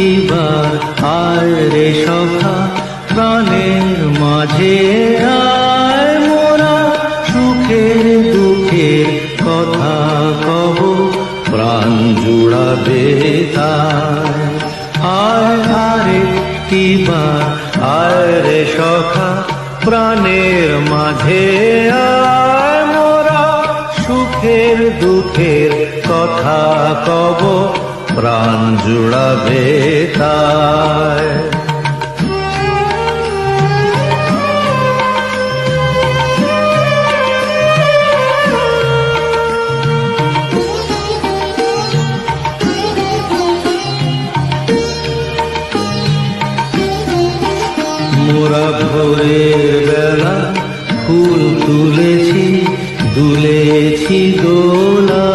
একটিবার আয় রে সখা প্রাণের মাঝে আয়, মোরা সুখের দুঃখের কথা কব, প্রাণ জুড়াবে তাই। আয় আরেকটিবার আয় রে সখা প্রাণের মাঝে আয়, মোরা সুখের দুঃখের কথা কব, প্রাণ জুড়াবে তাই। মোরা ভোরের বেলা ফুল তুলেছি, দুলেছি দোলা,